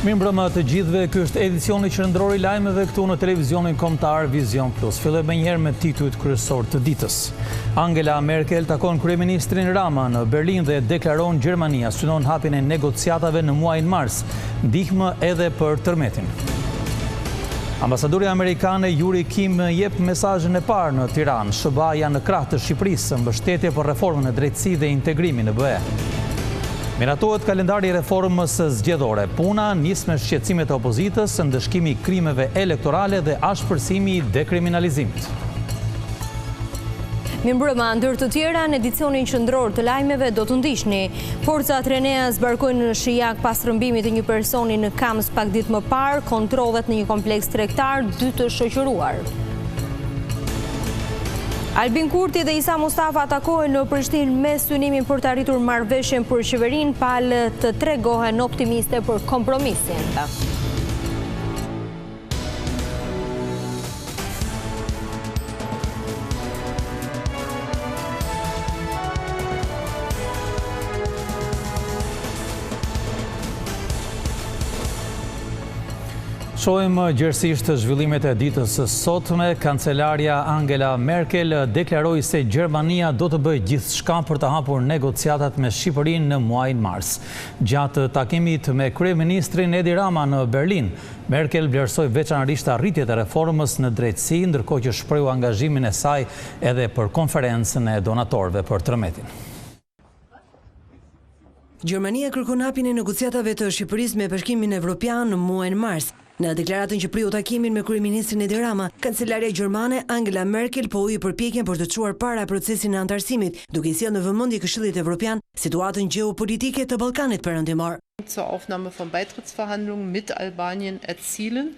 Mirëmbrëma të gjithëve, ky është edicioni qendror I lajmeve këtu në televizionin kombëtar Vizion Plus. Fillojmë njëherë me titujt kryesor të ditës. Angela Merkel takon kryeministrin Rama në Berlin dhe deklaron Gjermania synon hapjen e negociatave në muajin mars, ndihmë edhe për tërmetin. Ambasadori amerikane Yuri Kim jep mesazhin e parë në Tiranë. SBA janë në krah të Shqipërisë, mbështetje për reformën e drejtësisë dhe integrimin në BE. Miratohet kalendari I reformës zgjedhore. Puna nis me shqetësimet e opozitës, ndëshkimi I krimeve elektorale dhe ashpërsimi I dekriminalizimit. Mirëmbrëma, ndër të tjera në edicionin qendror të lajmeve do të ndiqni. Forcat Renea zbarkojnë në Shijak pas rrëmbimit të një personi në Kams pak ditë më parë, kontrollet në një kompleks tregtar, 2 të shoqëruar. Albin Kurti dhe Isa Mustafa takojnë në Prishtinë me synimin për të arritur marrëveshjen për qeverinë, palë të tregohen optimiste për kompromisin. Shohim gjërësisht zhvillimet e ditës së sotme. Kancelaria Angela Merkel deklaroi se Gjermania do të bëjë gjithçka për të hapur negociatat me Shqipërinë në muajin mars. Gjatë takimit me kryeministrin Edi Rama në Berlin, Merkel vlerësoi veçanërisht arritjet e reformës në drejtësi, ndërkohë që shprehu angazhimin e saj edhe për konferencën e donatorëve për tërmetin. Gjermania kërkon hapjen e negociatave të Shqipërisë me Bashkimin Evropian në muajin mars. Në deklaratën që priu takimin me kryeministrin Edi Rama, kancelaria gjermane Angela Merkel po ui përpjekjen për të çuar para procesin e antarësimit, duke I sjellë në vëmendje Këshillit Evropian situatën gjeopolitike të Ballkanit Perëndimor. Zur Aufnahme von Beitrittsverhandlungen mit Albanien erzielen.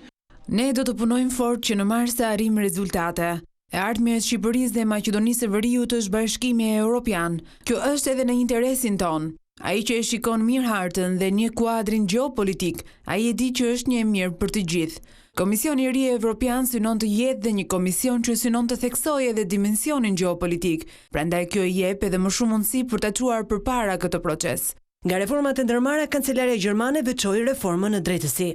Ne do të punojmë fort që në mars të arrijmë rezultate. E ardhmja e Shqipërisë dhe Maqedonisë së Veriut është bashkimi evropian. Kjo është edhe në interesin ton. Ai që e shikon mirë hartën dhe një kuadrin gjeopolitik, ai e di që është një e mirë për të gjithë. Komisioni I ri Evropian synon të jetë dhe një komision që synon të theksojë edhe dimensionin gjeopolitik, prandaj kjo I jep edhe më shumë mundësi për ta çuar përpara këtë proces. Nga reformat e ndërmarra, kancelaria gjermane veçoi reformën në drejtësi.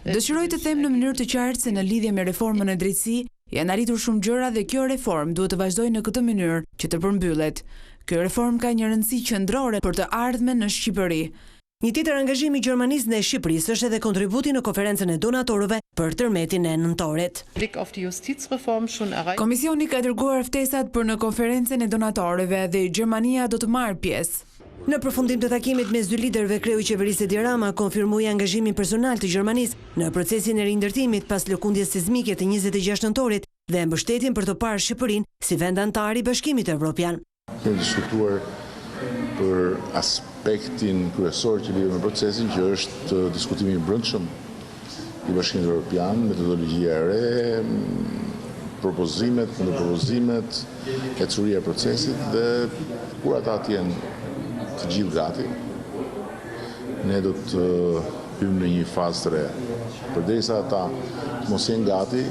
Dëshiroj të them në mënyrë të qartë se në lidhje me reformën e drejtësi, janë arritur shumë gjëra dhe kjo reformë duhet të vazhdojë në këtë mënyrë që të përmbyllet. Kjo reformë ka një rëndësi qendrore për të ardhmen në Shqipëri. Një tjetër angazhim I Gjermanisë dhe Shqipërisë është edhe kontributi në konferencën e donatorëve për tërmetin e nëntorit. Komisioni ka dërguar ftesat për në konferencën e donatorëve dhe Gjermania do të marrë pjesë. Në përfundim të takimit mes dy liderëve, kreu I qeverisë Edi Rama konfirmoi angazhimin personal të Gjermanisë në procesin e rindërtimit pas lëkundjes sismike të 26 nëntorit dhe mbështetjen për të parë Shqipërinë si vend antar I Bashkimit Evropian. Kemi diskutuar për aspektin kryesor që lidhet me procesin, që është diskutimi I brendshëm I Bashkimit Evropian, metodologjia e re, propozimet, kundërpropozimet, ecuria e procesit dhe kur ata të jenë të gjithë gati, ne do të hyjmë në një fazë të re. Përderisa ata mos jenë gati,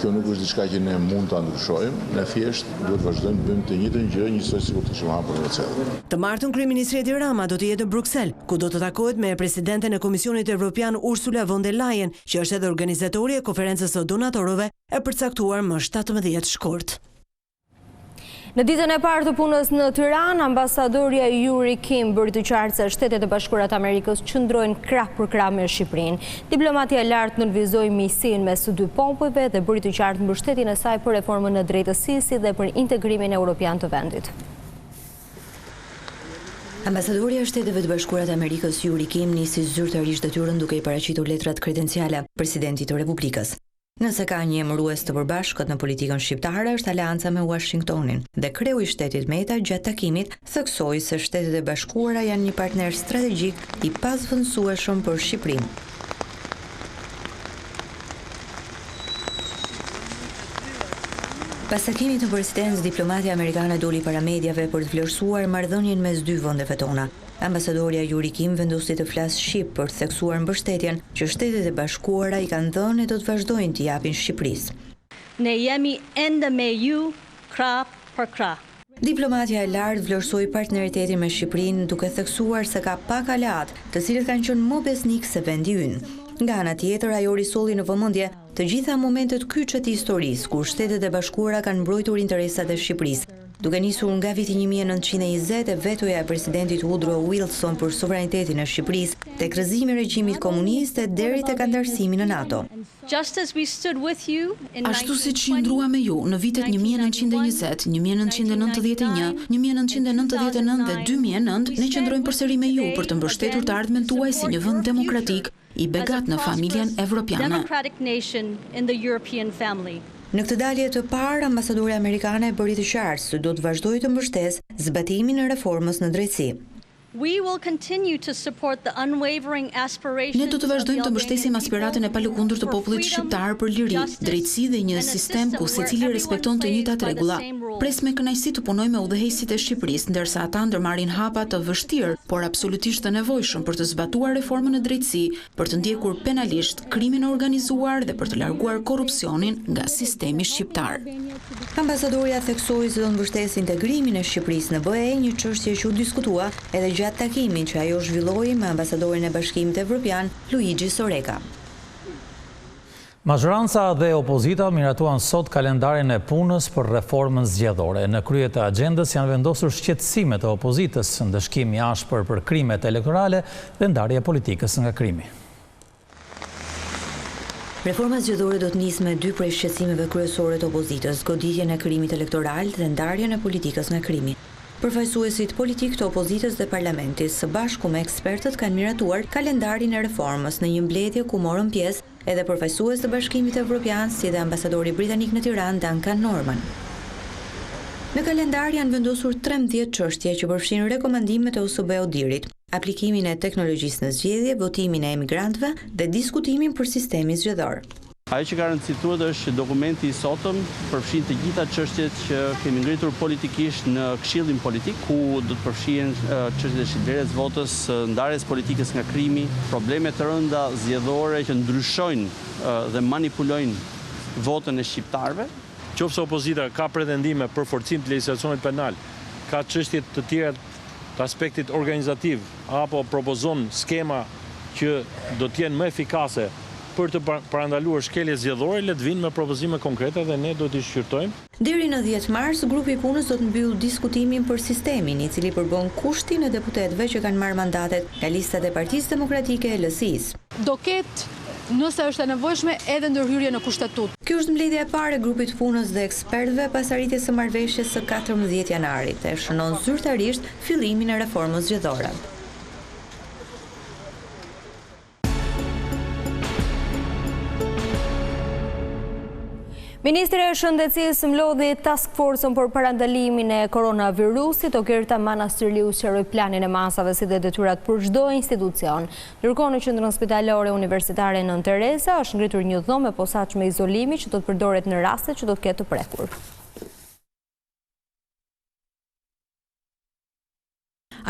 kjo nuk është diçka që ne mund ta ndryshojmë, ne thjesht duhet vazhdojmë të bëjmë të njëjtën gjë, njësoj sikur të kishim hapur negociatat. Të martën kryeministri Edi Rama do të jetë në Bruksel, ku do të takohet me presidenten e Komisionit Evropian Ursula von der Leyen, që është edhe organizatori e konferencës së donatorëve e përcaktuar më 17 shkurt. Në ditën e parë të punës në Tiranë, ambasadorja Yuri Kim bëri të qartë se Shtetet e Bashkuara të Amerikës qëndrojnë krah për krah me Shqipërinë. Diplomatia e lartë nënvizoi miqësinë mes së dy popujve dhe bëri të qartë mbështetjen e saj për reformën e drejtësisë dhe për integrimin evropian të vendit. Ambasadorja e Shteteve të Bashkuara të Amerikës Yuri Kim nisi zyrtarisht detyrën duke I paraqitur letrat kredenciale presidentit të Republikës. Nëse ka një emërues të përbashkët në politikën shqiptare është aleanca me Washingtonin dhe kreu I shtetit Meta gjatë takimit theksoi se Shtetet e Bashkuara janë një partner strategjik I pazvendësueshëm për Shqipërinë. Pas takimit në presidencë, diplomatia amerikane doli para mediave për të vlerësuar marrëdhënien mes dy vendeve tona. Ambasadorja Yuri Kim vendosi të flasë shqip për të theksuar mbështetjen që Shtetet e Bashkuara I kanë dhënë e do të vazhdojnë të japin Shqipërisë. Ne jemi ende me ju krah për krah. Diplomatja e lartë vlerësoi partneritetin me Shqipërinë duke theksuar se ka pak aleat, të cilët kanë qenë më besnik se vendi ynë. Nga ana tjetër, ajo risolli në vëmendje të gjitha momentet kyçe të historisë kur Shtetet e Bashkuara kanë mbrojtur interesat e Shqipërisë. Duke nisur nga viti 1920 e vetoja e presidentit Woodrow Wilson për sovranitetin e Shqipërisë, tek rrëzimi i regjimit komunist e deri tek antarësimi në NATO. Ashtu si qëndrua me ju në vitet 1920, 1991, 1999 dhe 2009, ne qëndrojmë përsëri me ju për të mbështetur të ardhmen tuaj si një vend demokratik i begat në familjen evropiane. Në këtë dalje të parë, ambasadore amerikane bëri të qartë se do të vazhdojë të mbështesë zbatimin e reformës në drejtësi. Ne do të vazhdojmë të mbështesim aspiratën e palëkundur të popullit shqiptar për liri, drejtësi dhe një sistem ku secili respekton të njëjtat rregulla. Pres me kënaqësi të punojmë me udhëheqësit e Shqipërisë, ndërsa ata ndërmarrin hapa të vështirë, por absolutisht të nevojshëm për të zbatuar reformën e drejtësi, për të ndjekur penalisht krimin e organizuar dhe për të larguar korrupsionin nga sistemi shqiptar. Ambasadorja theksoi se do të mbështesë integrimin e Shqipërisë në BE, një çështje që u diskutua edhe gjatë takimin që ajo zhvilloi me ambasadorin e Bashkimit Evropian, Luigi Soreka. Mazhoranca dhe opozita miratuan sot kalendarin e punës për reformën zgjedhore. Në krye të agjendës janë vendosur shqetësimet e opozitës, ndëshkim i ashpër për krimet elektorale dhe ndarje politikës nga krimi. Reforma zgjedhore do të nisë me dy prej shqetësimeve kryesore të opozitës, goditjen e krimit elektoral dhe ndarjen e politikës nga krimi. Përfaqësuesit politik të opozitës dhe parlamentit së bashku me ekspertët kanë miratuar kalendarin e reformës në një mbledhje ku morën pjesë edhe përfaqësues të Bashkimit Evropian si dhe ambasadori britanik në Tiranë Duncan Norman. Në kalendar janë vendosur 13 çështje që përfshin rekomandimet e USB-Odirit, aplikimin e teknologjisë në zgjedhje, votimin e emigrantëve dhe diskutimin për sistemin zgjedhor. Ajo që ka rëndësishme është që dokumenti i sotëm përfshin të gjitha çështjet që kemi ngritur politikisht në Këshillin Politik, ku do të përfshihen çështjet e shitblerjes votës, ndarjes politikës nga krimi, probleme të rënda zgjedhore që ndryshojnë dhe manipulojnë votën e shqiptarëve. Qofse opozita ka pretendime për forcim të legjislacionit penal, ka çështje të tjera të aspektit organizativ apo propozon skema që do të jenë më efikase për të parandaluar shkelje zgjedhore, le të vinë me propozime konkrete dhe ne do t'i shqyrtojmë. Deri në 10 mars, grupi i punës do të mbyllë diskutimin për sistemin, i cili përbën kushtin e deputetëve që kanë marrë mandatet nga listat e Partisë Demokratike e LSI-s. Do ketë, nëse është e nevojshme, edhe ndërhyrje në kushtetut. Kjo është mbledhja e parë e grupit punës dhe ekspertëve pas arritjes së marrëveshjes së 14 janarit dhe shënon zyrtarisht fillimin e reformës zgjedhore. Ministri e Shëndetësisë mlodhi task force-ën për parandalimin e koronavirusit, Ogerta Manastirliu sqaroi planin e masave si dhe detyrat për çdo institucion. Ndërkohë në qendrën spitalore universitare Nën Tereza është ngritur një dhomë e posaçme izolimi që do të përdoret në raste që do të ketë të prekur.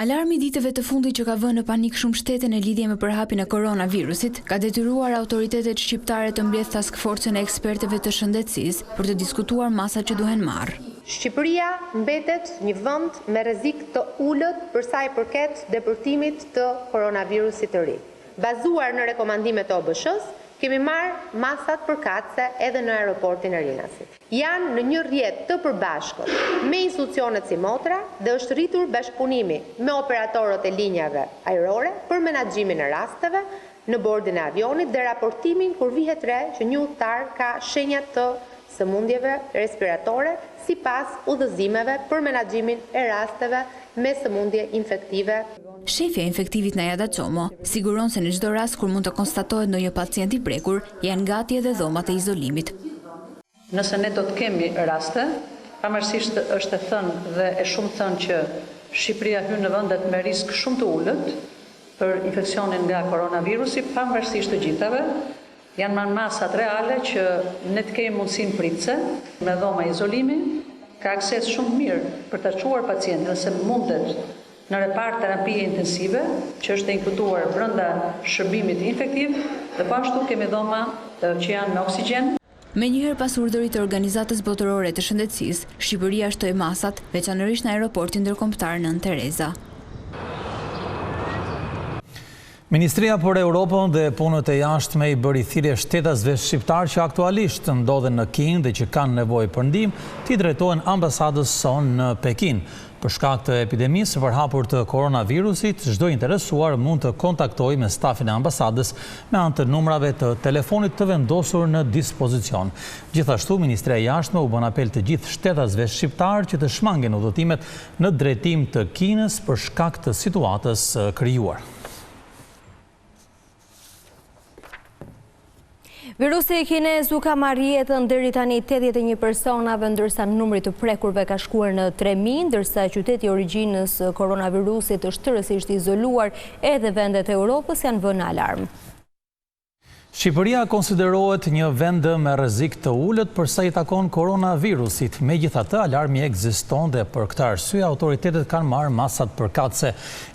Alarmi ditëve të fundit që ka vënë në panik shumë shtete në lidhje me përhapjen e koronavirusit, ka detyruar autoritetet shqiptare të mbledh task forcën e ekspertëve të shëndetësisë për të diskutuar masat që duhen marrë. Shqipëria mbetet një vend me rrezik të ulët për sa i përket depërtimit të koronavirusit të ri. Bazuar në rekomandimet e OBSH-s, kemi marrë masat përkatëse edhe në aeroportin e Rinasit. Janë në një rrjet të përbashkët me institucionet si motra dhe është rritur bashkëpunimi me operatorët e linjave ajrore për menaxhimin e rasteve në bordin e avionit dhe raportimin kur vihet re që një udhëtar ka shenja të sëmundjeve respiratore sipas udhëzimeve për menaxhimin e rasteve me sëmundje infektive. Shefja e infektivit Najada Çomo siguron se në çdo rast kur mund të konstatohet ndonjë pacient i prekur, janë gati edhe dhomat e izolimit. Nëse ne do të kemi raste, pavarësisht është e thënë dhe e shumë thënë që Shqipëria hyn në vendet me risk shumë të ulët për infeksionin nga koronavirusi, pavarësisht të gjithave, janë masat reale që ne të kemi mundësinë pritse me dhoma izolimi, ka akses shumë mirë për të çuar pacientin se mundet në repart terapie intensive, që është inkluduar brenda shërbimit infektiv, dhe po ashtu kemi dhoma që janë me oksigjen. Me njëherë pas urdhërit të Organizatës Botërore të Shëndetësisë, Shqipëria shtoi masat, veçanërisht në aeroportin ndërkombëtar Nën Tereza. Ministria për Europën dhe punët e jashtme i bëri thirrje shtetasve shqiptar që aktualisht ndodhen në Kinë dhe që kanë nevojë për ndihmë, t'i drejtohen ambasadës son në Pekin. Për shkak të epidemisë së përhapur të koronavirusit, çdo interesuar mund të kontaktojë me stafin e ambasadës me anë të numrave të telefonit të vendosur në dispozicion. Gjithashtu, Ministria e Jashtme u bën apel të gjithë shtetasve shqiptar që të shmangin udhëtimet në drejtim të Kinës për shkak të situatës krijuar. Virusi kinez u ka marrë jetën deri tani 81 personave, ndërsa numri të prekurve ka shkuar në 3000, ndërsa qyteti i origjinës koronavirusit është tërësisht izoluar, edhe vendet e Europës janë vënë në alarm. Shqipëria konsiderohet një vend me rrezik të ulët përsa i takon koronavirusit. Megjithatë, alarmi ekziston dhe për këtë arsye autoritetet kanë marrë masat përkatëse.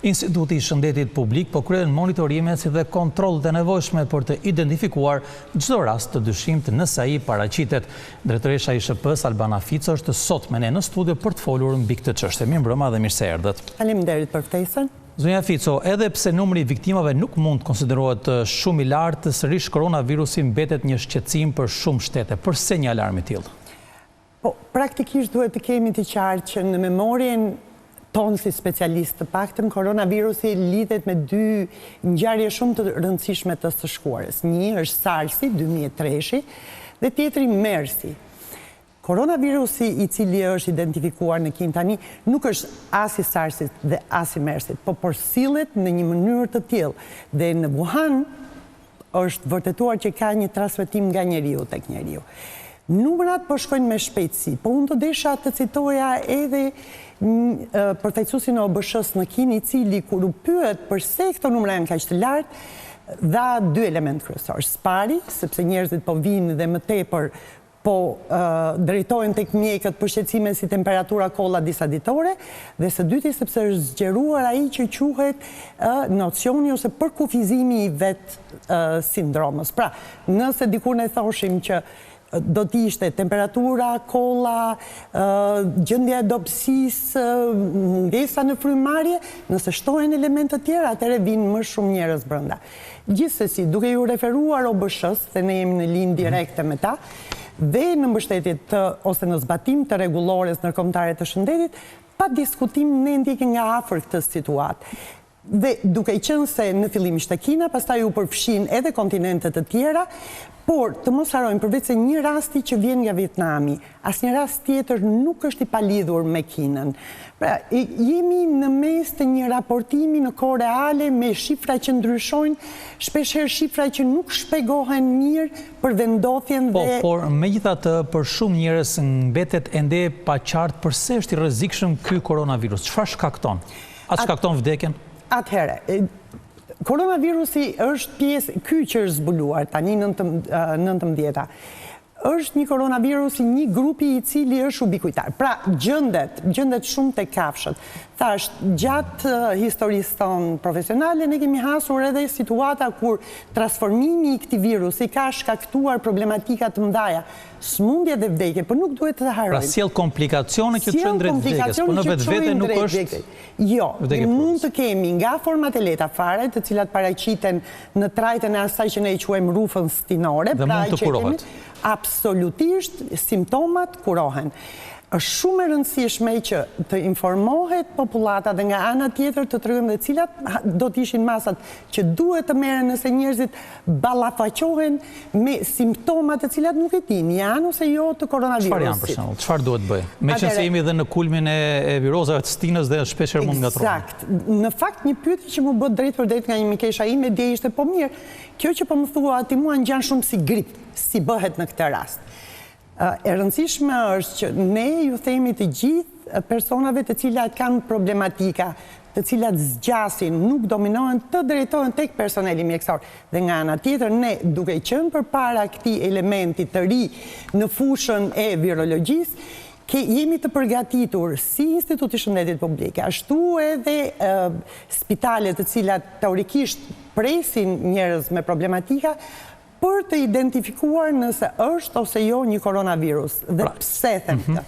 Instituti i Shëndetit Publik po kryen monitorime si dhe kontrollet e nevojshme për të identifikuar çdo rast të dyshimit nëse ai paraqitet. Drejtoresha e ISHP-s Albana Fico është sot me ne në studio për të folur mbi këtë çështje. Mirëmbrëma dhe mirë se erdhët. Faleminderit për ftesën. Zonja Fico, edhe pse numri i viktimave nuk mund konsiderohet shumë i lartë, sërish koronavirusi mbetet një shqetësim për shumë shtete. Përse një alarm i tillë? Po, praktikisht duhet të kemi të qartë që në memorien tonë si specialist të paktën, koronavirusi lidhet me dy ngjarje shumë të rëndësishme të së shkuarës. Një është SARS-i 2003 dhe tjetri MERS-i. Koronavirusi i cili është identifikuar në Kinë tani nuk është as i SARS-it dhe as i MERS-it, po përsillet në një mënyrë të tillë. Dhe në Wuhan është vërtetuar që ka një transmetim nga njeriu tek njeriu. Numrat po shkojnë me shpejtësi, po unë do desha të citoja edhe përfaqësuesin e OBSH-s në Kinë, i cili kur u pyet përse këto numra janë kaq të lartë, dha dy element kryesorë. Pari, sepse njerëzit po vinë dhe më tepër po drejtohen tek mjekët për shqetësime si temperatura kolla disa ditore, dhe së dyti sepse është zgjeruar ai që quhet nocioni ose përkufizimi i vetë sindromës. Pra, nëse dikur ne thoshim që do t'ishte temperatura, kolla, gjendja e dobësisë, mungesa në frymarrje, nëse shtohen elemente të tjera, atëherë vinë më shumë njerëz brenda. Gjithsesi, duke ju referuar OBSH-s, se ne jemi në linjë direkte me ta, dhe në mbështetjet ose në zbatim të rregullores ndërkombëtare të shëndetit, pa diskutim ne ndjekim nga afër këtë situatë. Dhe duke qenë se në fillim ishte Kina, pastaj u përfshin edhe kontinentet të tjera, por të mos harojmë përveç se një rasti që vjen nga Vietnami, asnjë rast tjetër nuk është i palidhur me Kinën. Pra, jemi në mes të një raportimi në kohë reale me shifra që ndryshojnë, shpeshherë shifra që nuk shpjegohen mirë për vendosjen dhe... Por megjithatë për shumë njerëz mbetet ende pa qartë përse është i rrezikshëm ky koronavirus. Çfarë shkakton? A shkakton vdekjen? Atëherë, koronavirusi është pjesë, ky që është zbuluar tani 19, është një koronavirus i një grupi i cili është ubikuitar. Pra, gjendet shumë te kafshët. Thash, gjatë historisë tonë profesionale, ne kemi hasur edhe situata kur transformimi i këtij virusi ka shkaktuar problematika të mëdha, sëmundje dhe vdekje, por nuk duhet të harrojmë. Pra sjell komplikacione që çojnë drejt vdekjes, por në vetvete nuk është. Jo, mund të kemi nga format e lehta fare, të cilat paraqiten në trajtën e asaj që ne i quajmë rufën stinore, dhe mund të kurohet. Absolutisht, simptomat kurohen. Është shumë e rëndësishme që të informohet popullata dhe nga ana tjetër të tregojmë dhe cilat do të ishin masat që duhet të merren nëse njerëzit ballafaqohen me simptomat të cilat nuk e dinë, janë ose jo të koronavirusit. Çfarë janë për shembull? Çfarë duhet bëj? Meqense jemi edhe në kulmin e virozave të stinës dhe shpeshherë mund ngatrohen. Eksakt. Në fakt një pyetje që më bë drejt për drejt nga një mikesha ime dje ishte po mirë, kjo që po më thua ti mua ngjan shumë si grip, si bëhet në këtë rast. E rëndësishme është që ne ju themi të gjithë personave të cilat kanë problematika, të cilat zgjasin, nuk dominohen, të drejtohen tek personeli mjekësor. Dhe nga ana tjetër, ne duke qenë përpara këtij elementi të ri në fushën e virologjisë, jemi të përgatitur si Instituti i Shëndetit Publik, ashtu edhe spitalet të cilat teorikisht presin njerëz me problematika, për të identifikuar nëse është ose jo një koronavirus. Dhe pse them këtë?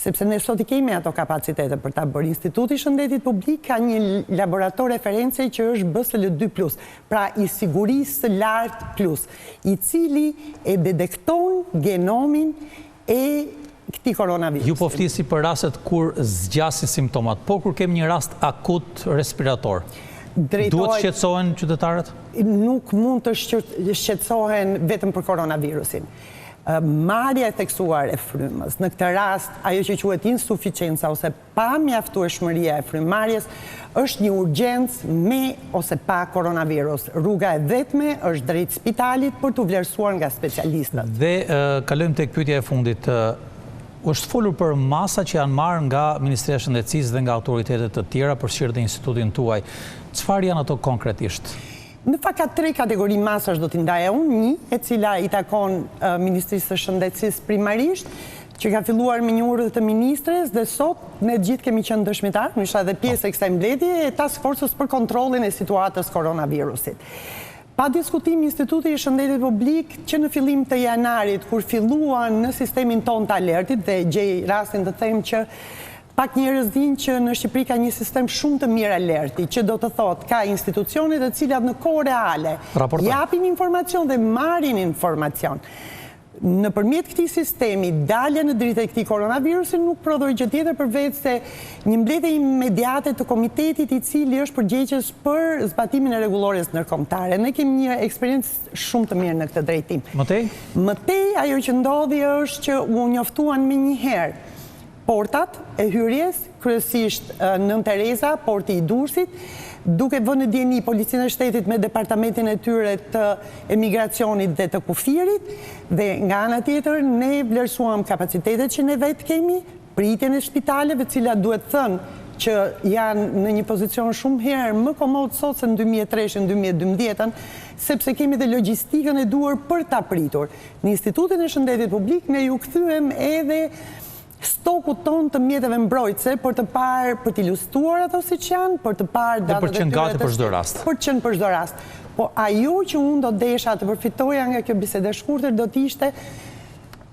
Sepse ne sot I kemi ato kapacitete për ta bërë. Instituti I Shëndetit Publik ka një laborator reference që është BSL2+, pra I sigurisë së lartë plus, I cili e detekton genomin e këtij koronavirusi. Ju po flisi për rastet kur zgjasin simptomat, por kur kemi një rast akut respirator, duhet shqetësohen qytetarët? Nuk mund të shqetësohen vetëm për koronavirusin. Marrja e theksuar e frymës, në këtë rast, ajo që quhet insuficienca ose pamjaftueshmëria e frymëmarrjes, është një urgjencë me ose pa koronavirus. Rruga e vetme është drejt spitalit për të vlerësuar nga specialistët. Dhe kalojmë tek pyetja e fundit. është folur për masa që janë marrë nga Ministria e Shëndetësisë dhe nga autoritetet të tjera përfshirë dhe institutin tuaj. Çfarë janë ato konkretisht? Në fakt ka 3 kategori masash do t'i ndaja unë, një e cila I takon Ministrisë së Shëndetësisë primarisht, që ka filluar me një urdhë të ministres dhe sot ne gjithë kemi qenë dëshmitar, në isha dhe pjesë e kësaj mbledhje e task forces për kontrollin e situatës koronavirusit. Pa diskutim Instituti I Shëndetit Publik që në fillim të janarit, kur filluan në sistemin ton të alertit, dhe gjej rastin të them që pak njerëz dinë që në Shqipëri ka një sistem shumë të mirë alerti, që do të thotë ka institucionet të cilat në kohë reale japin informacion dhe marrin informacion. Nëpërmjet këtij sistemi, dalja në dritë e këtij koronavirusi nuk prodhoi gjë tjetër përveç se një mbledhje imediate të komitetit I cili është përgjegjës për zbatimin e rregullores ndërkombëtare. Ne kemi një eksperiencë shumë të mirë në këtë drejtim. Mëtej ajo që ndodhi është që u njoftuan menjëherë portat e hyrjes, kryesisht Nën Tereza, porti I Durrësit, duke vënë dieni Policinë e Shtetit me departamentin e tyre të emigracionit dhe të kufirit, dhe nga ana tjetër ne vlerësuam kapacitetet që ne vetë kemi, pritjen e spitaleve, cilat duhet thënë që janë në një pozicion shumë herë më komod sot se në 2003-2012, sepse kemi dhe logjistikën e duhur për ta pritur. Në Institutin e Shëndetit Publik ne ju kthyem edhe stoku ton të mjeteve mbrojtëse për të parë, për të ilustruar ato siç janë, për të parë datat e tyre. Dhe për qenë gati për çdo rast. Për qenë për çdo rast. Po ajo që unë do desha të përfitoja nga kjo bisedë e shkurtër do të ishte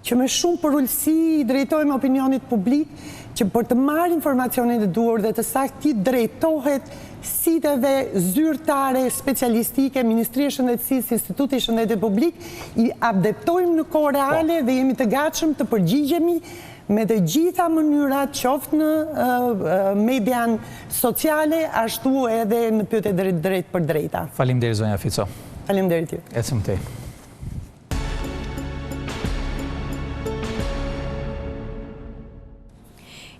që me shumë përullësi I drejtojmë opinionit publik që për të marrë informacionin e duhur dhe të saktë I drejtohet siteve zyrtare specialistike, Ministria e Shëndetësisë, Instituti I Shëndetit Publik, I adaptojmë në kohë reale dhe jemi të gatshëm të përgjigjemi me të gjitha mënyrat qoftë në median sociale, ashtu edhe në pyetje drejt për drejta. Faleminderit zonja Fico. Faleminderit ju. Ecim tej.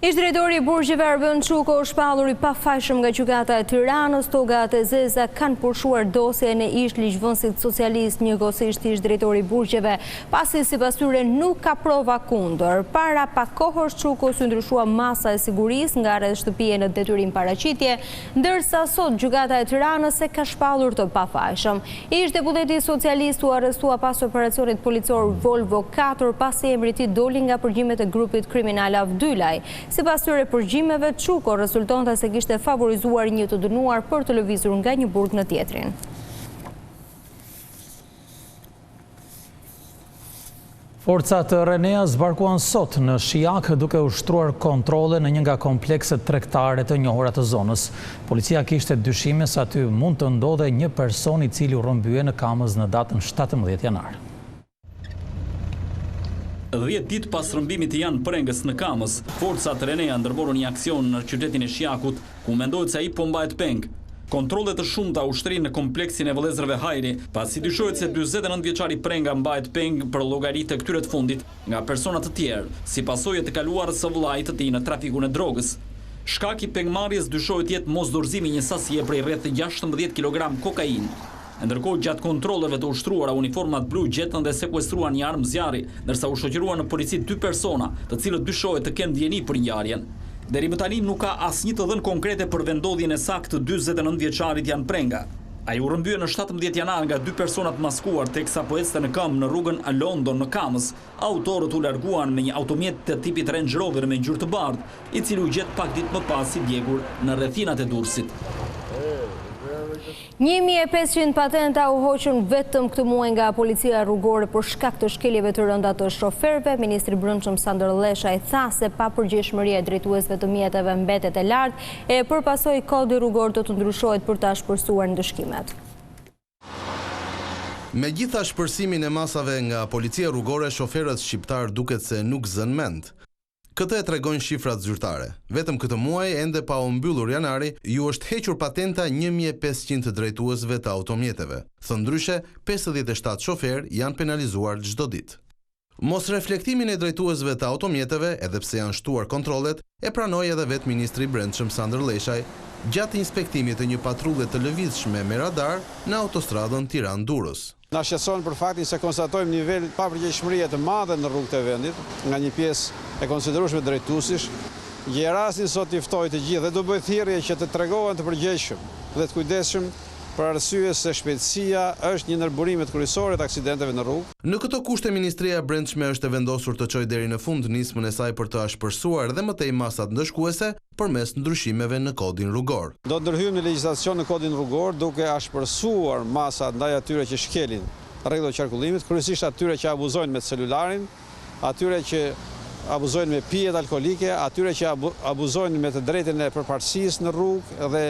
Ish-drejtori I burgjeve Arben Çuko është shpallur I pafajshëm nga gjykata e Tiranës. Togat e zeza kanë pushuar dosjen e ish-ligjvënësit socialist, njëkohësisht ish-drejtori I burgjeve, pasi sipas tyre nuk ka prova kundër. Para pak kohësh Çukos u ndryshua masa e sigurisë nga shtëpia në detyrim paraqitje, ndërsa sot gjykata e Tiranës e ka shpallur të pafajshëm. Ish-deputeti socialist u arrestua pas operacionit policor Volvo 4 pasi emri I tij doli nga përgjimet e grupit kriminal Avdylaj. Sipas tyre përgjimeve, Çuko rezultonte se kishte favorizuar një të dënuar për të lëvizur nga një burg në tjetrin. Forcat Renea zbarkuan sot në Shijak duke ushtruar kontrole në një nga komplekset tregtare të njohura të zonës. Policia kishte dyshime se aty mund të ndodhe një person I cili u rrëmbye në Kamës në datën 17 janar. 10 ditë pas rrëmbimit të janë prengës në Kamës, forcat Renea ndërmorën një aksion në qytetin e Shijakut, ku mendohet se ai po mbahet peng. Kontrollet të shumta ushtrinë në kompleksin e vëllezërve Hajri, pasi dyshohet se 49 vjeçari prenga mbahet peng për llogaritë e këtyre të fundit nga persona të tjerë, si pasojë të kaluarës së vëllait të tij në trafikun e drogës. Shkaki I pengmarrjes dyshohet jetë mosdorëzimi një sasie prej rreth 16 kg kokainë. Ndërkohë gjatë kontrolleve të ushtruara, uniformat blu gjetën dhe sekuestruan një armë zjarri, ndërsa u shoqëruan në polici 2 persona, të cilët dyshohet të kenë dieni për ngjarjen. Deri më tani nuk ka asnjë të dhënë konkrete për vendodhjen e saktë të 49 vjeçarit Jan Prenga. Ai u rrëmbye në 17 janar nga 2 persona të maskuar teksa po ecte në këmbë në rrugën a London në Kamës. Autorët u larguan me një automjet të tipit Range Rover me ngjyrë të bardhë, I cili u gjet pak ditë më pas I djegur në rrethinat e Durrësit. 1.500 patenta u hoqën vetëm këtë muaj nga policia rrugore për shkak të shkeljeve të rënda të shoferëve. Ministri i Brendshëm Sandor Leshaj tha se papërgjegjësia e drejtuesve të mjeteve mbetet e lartë e përpasoi kodi rrugor do të ndryshohet për ta shpërsuar ndëshkimet. Megjitha shpërsimin e masave nga policia rrugore, shoferët shqiptar duket se nuk zën mend. Këtë e tregojnë shifrat zyrtare. Vetëm këtë muaj, ende pa u mbyllur janari, ju është hequr patenta 1.500 drejtuesve të automjeteve. Thëndryshe, 57 shofer janë penalizuar çdo ditë. Mos reflektimin e drejtuesve të automjeteve, edhe pse janë shtuar kontrollet, e pranoi edhe vetë Ministri i Brendshëm Sandor Leshaj gjatë inspektimit të një patrulle të lëvizshme me radar në autostradën Tiranë-Durrës. Na shqetëson për faktin se konstatojmë nivel papërgjegjësie të madhe në rrugët e vendit, nga një pjesë e konsiderueshme drejtuesish. Gjë rastin sot i ftoi të gjithë dhe do bëj thirrje që të tregohen të përgjegjshëm dhe të kujdesshëm për arsye se shpejtësia është një ndër burimet kryesore të aksidenteve në rrugë. Në këto kushte Ministria e Brendshme është e vendosur të çojë deri në fund nismën e saj për të ashpërsuar dhe më tej masat ndëshkuese përmes ndryshimeve në kodin rrugor. Do të ndërhyjmë në legjislacion në kodin rrugor duke ashpërsuar masat ndaj atyre që shkelin rregullat e qarkullimit, kryesisht atyre që abuzojnë me celularin, atyre që abuzojnë me pijet alkolike, atyre që abuzojnë me të drejtën e përparësisë në rrugë dhe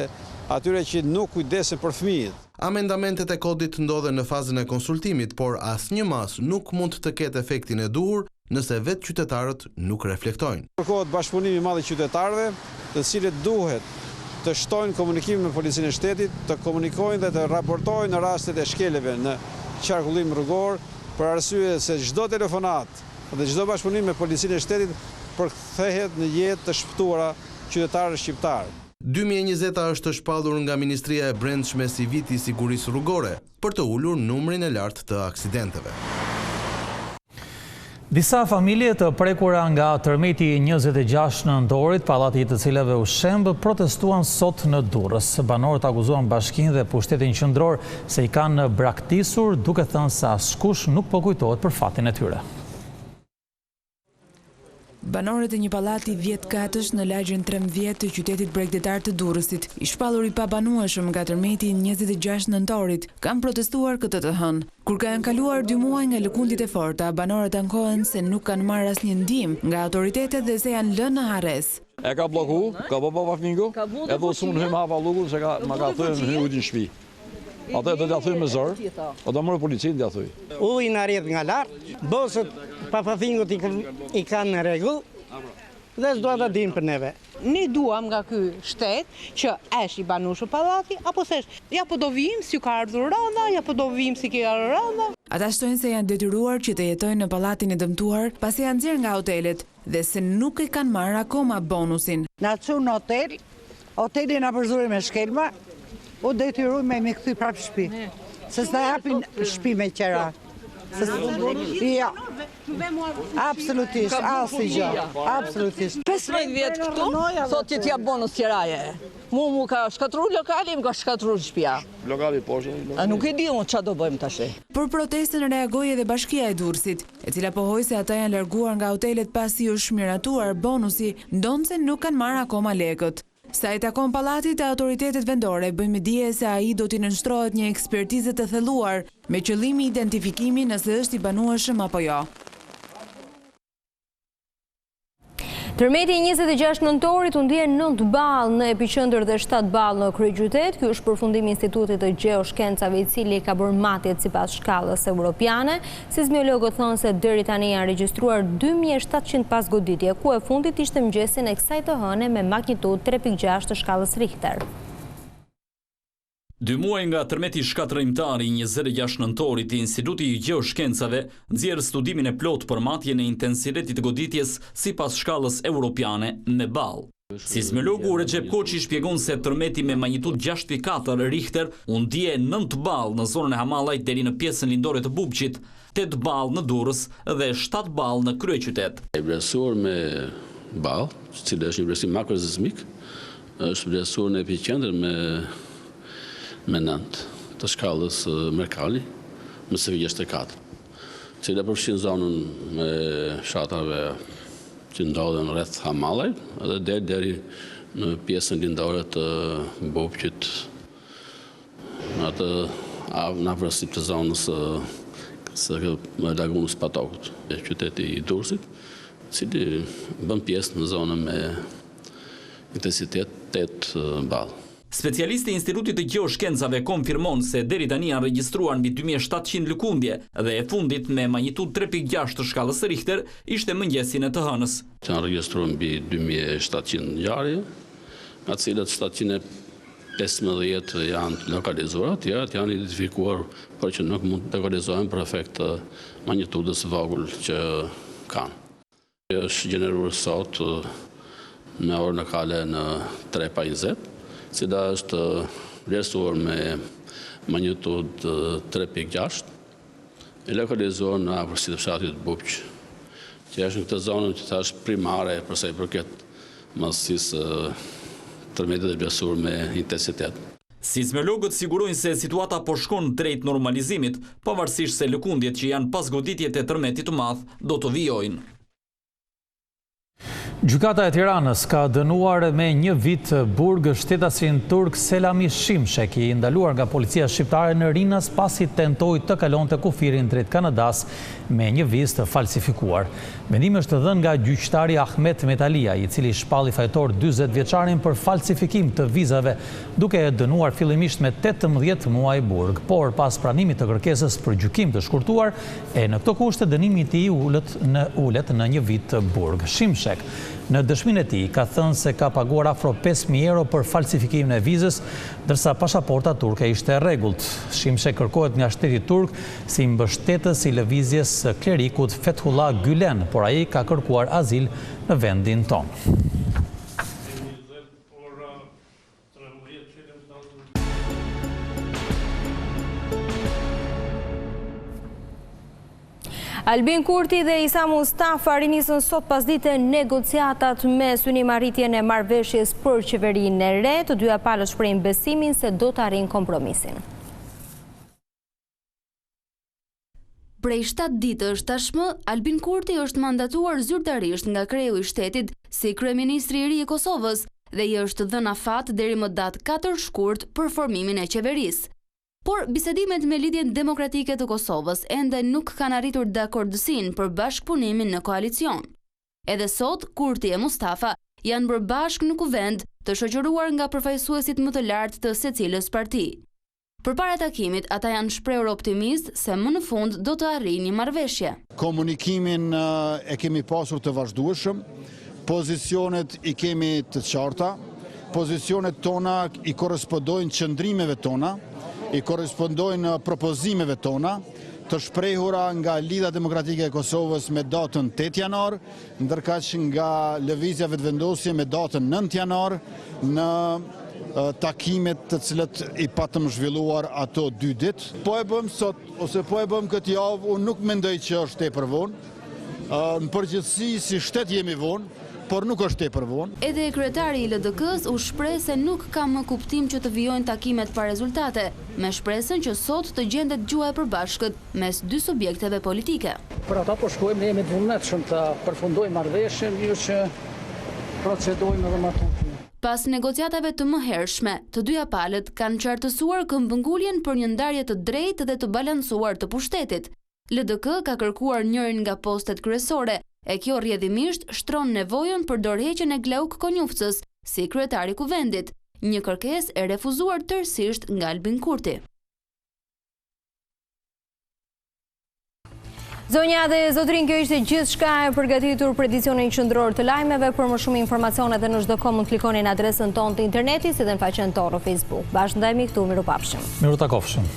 atyre që nuk kujdesen për fëmijët. Amendamentet e kodit ndodhen në fazën e konsultimit, por asnjë mas nuk mund të ketë efektin e duhur nëse vetë qytetarët nuk reflektojnë. Kërkohet bashkëpunimi i madh i qytetarëve, të cilët duhet të shtojnë komunikimin me policinë e shtetit, të komunikojnë dhe të raportojnë në rastet e shkeleve në qarkullim rrugor, për arsye se çdo telefonat dhe çdo bashkëpunim me policinë e shtetit përkthehet në jetë të shpëtuara qytetarë shqiptarë. 2020 është shpallur nga Ministria e Brendshme si viti i sigurisë rrugore për të ulur numrin e lartë të aksidenteve. Disa familje të prekura nga tërmeti 26 nëntorit, pallati i të cilave u shemb, protestuan sot në Durrës. Banorët akuzuan bashkinë dhe pushtetin qendror se i kanë braktisur, duke thënë se askush nuk po kujtohet për fatin e tyre. Banorët e një pallati 10 katësh në lagjen 13 të qytetit bregdetar të Durrësit, i shpallur i pabanueshëm nga tërmeti 26 nëntorit, kanë protestuar këtë të hënë. Kur kanë kaluar 2 muaj nga lëkundit e forta, banorët ankohen se nuk kanë marrë asnjë ndihmë nga autoritetet dhe se janë lënë në harres. E ka bloku, ka bë pafmingo, edhe usun hym hava lukun se ma ka thënë në hyrje në shtëpi. Atë do t'ja thuj me zor, o do mërë policinë t'ja thuj. Uji në rrjedh nga lartë, bosët papafingut i kanë në rregull, dhe s'do të dim për neve. Ne duam nga ky shtet që është i banueshëm pallati, apo thesh, ja po do vim si ka ardhur rënda, ja po do vim si ka ardhur rënda. Ata shtojnë se janë detyruar që të jetojnë në pallatin e dëmtuar, pasi janë nxjerrë nga hotelet dhe se nuk e kanë marrë akoma bonusin. Na çu në hotel, hoteli na përzuri me shkelma. U detyruj me këthy prapë shtëpi, se s'na japin shtëpi me qera. Ja, absolutisht, asë gjë, absolutisht. 15 vjetë këtu, thot që t'ja bonus qeraje. Mu ka shkatru lokali, më ka shkatru shtëpia. Lokali poshtë. A nuk e di unë qa do bëjmë tash. Për protestën reagoi edhe Bashkia e Durrësit, e cila pohoi se ata janë larguar nga hotelet pasi u shmiratuar bonusi, ndonse nuk kanë marrë akoma lekët. Sa i takon pallatit e autoritetet vendore, bëjmë dije se ai do t'i nënshtrohet një ekspertizë të thelluar me qëllim identifikimi nëse është i banueshëm apo jo. Tërmeti 26 nëntorit u ndjen 9 ballë në epiqendër dhe 7 ballë në kryeqytet. Ky është përfundimi i Institutit të Gjeoshkencave, i cili ka bërë matjet sipas shkallës europiane. Sismologët thonë se deri tani janë regjistruar 2705 goditje, ku e fundit ishte mëngjesin e kësaj të hëne me magnitudë 3.6 të shkallës Richter. 2 muaj nga tërmeti shkatërrimtar i 26 nëntorit, Instituti i Gjeoshkencave nxjerr studimin e plot për matjen e intensitetit të goditjes sipas shkallës europiane me ball. Sismologu Recep Koçi shpjegon se tërmeti me magnitudë 6.4 Richter u ndje 9 ball në zonën e Hamallajt deri në pjesën lindore të Bubqit, 8 ball në Durrës dhe 7 ball në kryeqytet. E vlerësuar me ball, i cili është një vlerësim makrosismik, është vlerësuar në epiqendër me 9 të shkallës Mercalli më së 24, cila përfshin zonën me fshatave që ndodhen rreth Hamallajt edhe deri në pjesën lindore të Bubqit atë në afërsi të zonës së lagunës Patokut, qyteti i Durrësit, cili bën pjesë në zonën me intensitet 8 ball. Specialisti i Institutit të Gjeoshkencave konfirmon se deri tani janë regjistruar mbi 2700 lëkundje dhe e fundit me magnitudë 3.6 të shkallës Richter ishte mëngjesin e të hënës. Janë regjistruar mbi 2700 ngjarje, nga të cilët 715 janë lokalizuar, të tjerat janë identifikuar, por që nuk mund të lokalizohen për efekt të magnitudës vogël që kanë. Është gjeneruar sot me orë lokale në 3:20, cila është vlerësuar me magnitudë 3.6, e lokalizuar në afërsitë të fshatit Bupq, që është në këtë zonë që thash primare për sa i përket masisë tërmetit e vlerësuar me intensitet. Sismologët sigurojnë se situata po shkon drejt normalizimit, pavarësisht se lëkundjet që janë pas goditjet e tërmetit të madh do të vijojnë. Gjykata e Tiranës ka dënuar me 1 vit burg shtetasin turk Selami Shimshek, i ndaluar nga policia shqiptare në Rinas pasi tentoi të kalonte kufirin drejt Kanadas me një vizë të falsifikuar. Vendimi është dhënë nga gjyqtari Ahmet Metalia, i cili shpalli fajtor 40 vjeçarin për falsifikim të vizave, duke e dënuar fillimisht me 18 muaj burg, por pas pranimit të kërkesës për gjykim të shkurtuar, e në këto kushte dënimi i tij ulet në 1 vit burg. Shimshek në dëshminë e tij ka thënë se ka paguar afro 5.000 euro për falsifikimin e vizës, ndërsa pasaporta turke ishte e rregullt. Shimshek kërkohet nga shteti turk si mbështetës i lëvizjes së klerikut Fethullah Gülen, por ai ka kërkuar azil në vendin tonë. Albin Kurti dhe Isa Mustafa rinisën sot pasdite negociatat me synimarrëtjen e marrëveshjes për qeverinë e re. Të dyja palët shprehin besimin se do të arrijnë kompromisin. Prej 7 ditësh tashmë, Albin Kurti është mandatuar zyrtarisht nga kreu i shtetit si kryeministri i ri i Kosovës dhe i është dhënë afat deri më datë 4 shkurt për formimin e qeverisë. Por bisedimet me lidhjen demokratike të Kosovës ende nuk kanë arritur dakordësinë për bashkëpunimin në koalicion. Edhe sot, Kurti e Mustafa janë bërë bashkë në kuvend të shoqëruar nga përfaqësuesit më të lartë të secilës parti. Përpara takimit, ata janë shprehur optimist se më në fund do të arrijnë një marrëveshje. Komunikimin e kemi pasur të vazhdueshëm, pozicionet i kemi të qarta, pozicionet tona i korrespondojnë qëndrimeve tona, i korrespondojnë propozimeve tona, të shprehura nga Lidha Demokratike e Kosovës me datën 8 janar, ndërkaq nga lëvizja vetëvendosje me datën 9 janar, në takimet të cilët i patëm zhvilluar ato 2 ditë. Po e bëm sot, ose po e bëm këtë javë, unë nuk mendoj që është tepër vonë. Në përgjithësi si shtet jemi vonë, por nuk është tepër vonë. Edhe kryetari i LDK-s u shpreh se nuk ka më kuptim që të vijojnë takimet pa rezultate, me shpresën që sot të gjendet gjuha e përbashkët mes 2 subjekteve politike. Për ata po shkojmë ne jemi të vullnetshëm të përfundojmë marrëveshjen, jo që procedojmë edhe më tutje. Pas negociatave të mëhershme, të dyja palët kanë qartësuar këmbënguljen për një ndarje të drejtë dhe të balancuar të pushtetit. LDK ka kërkuar njërin nga postet kryesore, e kjo rrjedhimisht shtron nevojën për dorëheqjen e Glauk Konjufcës si kryetari kuvendit, një kërkesë e refuzuar tërësisht nga Albin Kurti. Zonja dhe zotrin, kjo ishte gjithçka e përgatitur për edicionin qendror të lajmeve. Për më shumë informacione dhe në çdo kohë mund të klikoni në adresën tonë të internetit si dhe në faqen tonë në Facebook. Bashkë ndajemi këtu, miru pafshim. Miru takofshim.